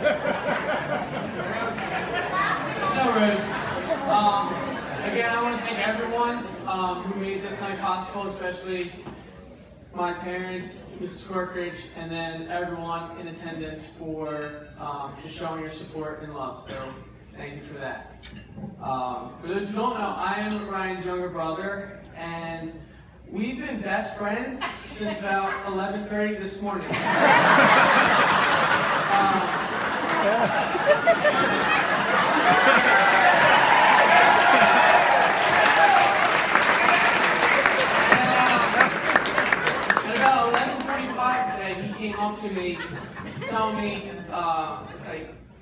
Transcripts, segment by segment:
No worries. Again, I want to thank everyone who made this night possible, especially my parents, Mrs. Corkridge, and then everyone in attendance for just showing your support and love. So thank you for that. For those who don't know, I am Ryan's younger brother, and we've been best friends since about 11:30 this morning. At about 11:45 today, he came up to me, telling me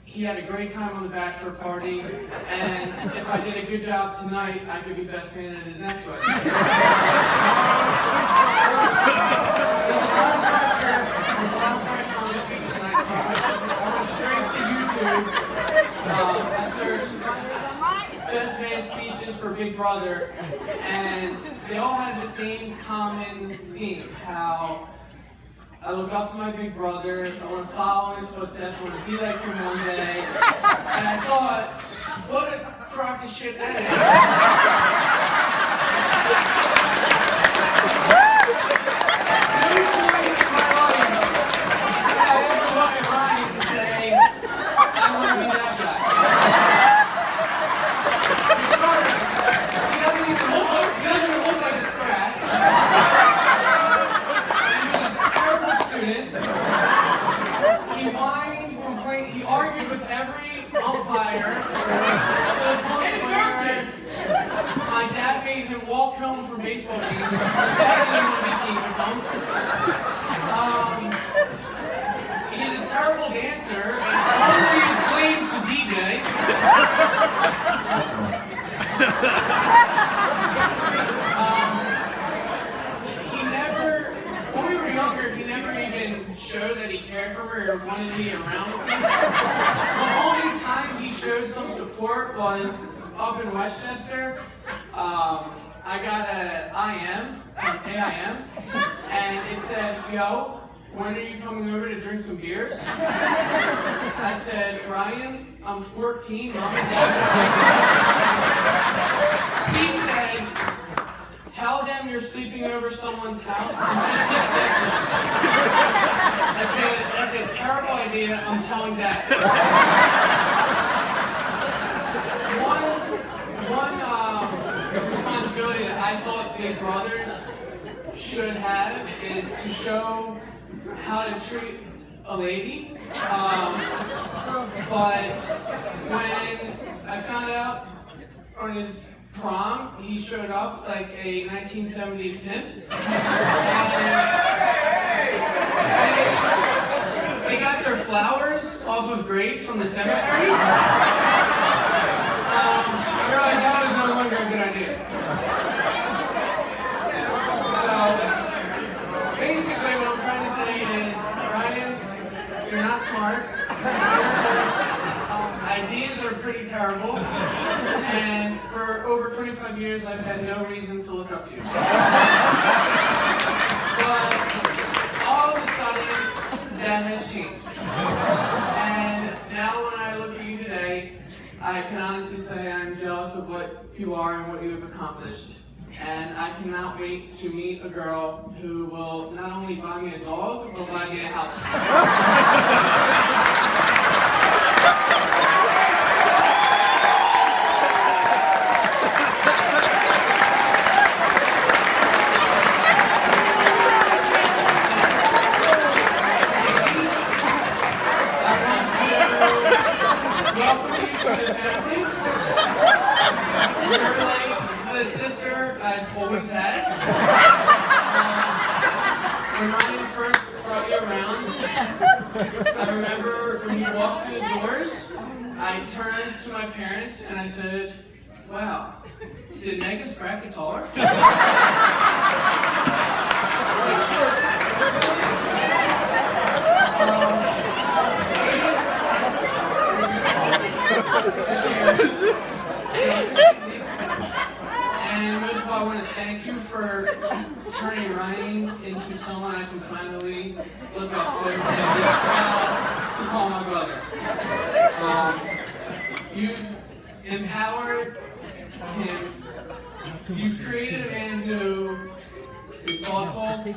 he had a great time on the bachelor party, and if I did a good job tonight, I could be best man at his next wedding. There's a lot of pressure on the speech tonight, so I went straight to YouTube. I searched best man speeches for Big Brother, and they all had the same common theme, how I look up to my big brother, I want to follow in his footsteps, I want to be like him one day, and I thought, what a crock of shit that is. Never in my life did I ever look at Ryan and say, I want to be that guy. For starters, he doesn't even look like a scrap. He whined, complained, he argued with every umpire to the point where my dad made him walk home from baseball games. That didn't want to be seen with him. He's a terrible dancer and always blames the DJ. When we were younger, he never even showed that he cared for me or wanted me around with him. The only time he showed some support was up in Westchester. I got an IM, AIM, and it said, yo, when are you coming over to drink some beers? I said, Ryan, I'm 14, Mom and Dad. He said, tell them you're sleeping over someone's house and just accept it. I said, that's a terrible idea, I'm telling Dad. One responsibility that I thought Big Brothers should have is to show how to treat a lady. But when I found out on his prom, he showed up like a 1970 pimp. And they got their flowers off of graves from the cemetery. I realized that was no longer a good idea. So, basically what I'm trying to say is, Ryan, you're not smart. Ideas are pretty terrible. And for over 25 years, I've had no reason to look up to you. But all of a sudden, that has changed. And now when I look at you today, I can honestly say I'm jealous of what you are and what you have accomplished. And I cannot wait to meet a girl who will not only buy me a dog, but buy me a house. Welcome you to the family. You're like the sister I've always had. When Ryan first brought you around, I remember when you walked through the doors, I turned to my parents and I said, wow, did Megan Spratt get taller? And most of all, I want to thank you for turning Ryan into someone I can finally look up to and be proud to call my brother. You've empowered him. You've created a man who is thoughtful,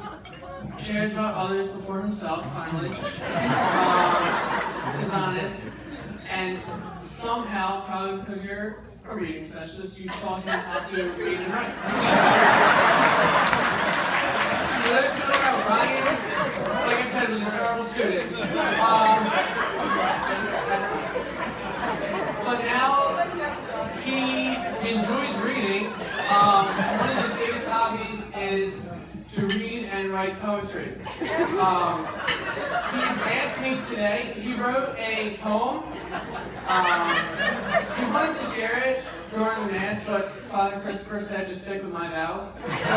cares about others before himself, finally, is honest, and somehow, probably because you're a reading specialist, you taught him how to read and write. For those who know about Ryan, like I said, was a terrible student. But now he enjoys reading. One of his biggest hobbies is to read and write poetry. He's asked me today, he wrote a poem. He wanted to share it during the Mass, but Father Christopher said just stick with my vows. So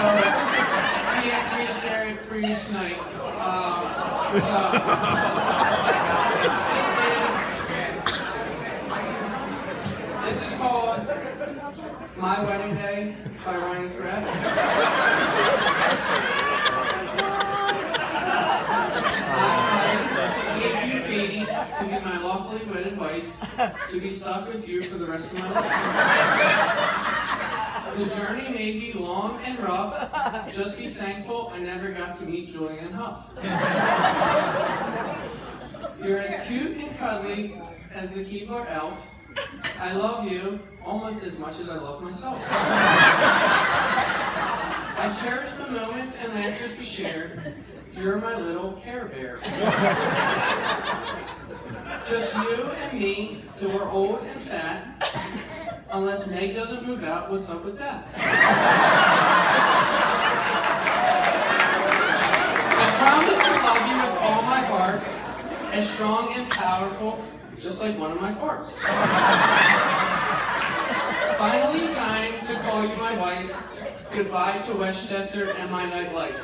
he asked me to share it for you tonight. This is called My Wedding Day by Ryan Scrapp. Katie, to be my lawfully wedded wife, to be stuck with you for the rest of my life. The journey may be long and rough, just be thankful I never got to meet Julianne Hough. You're as cute and cuddly as the Keebler elf. I love you almost as much as I love myself. I cherish the moments and laughters we shared. You're my little Care Bear. Just you and me till we're old and fat. Unless Meg doesn't move out, what's up with that? I promise to love you with all my heart, as strong and powerful, just like one of my farts. Finally time to call you my wife. Goodbye to Westchester and my nightlife.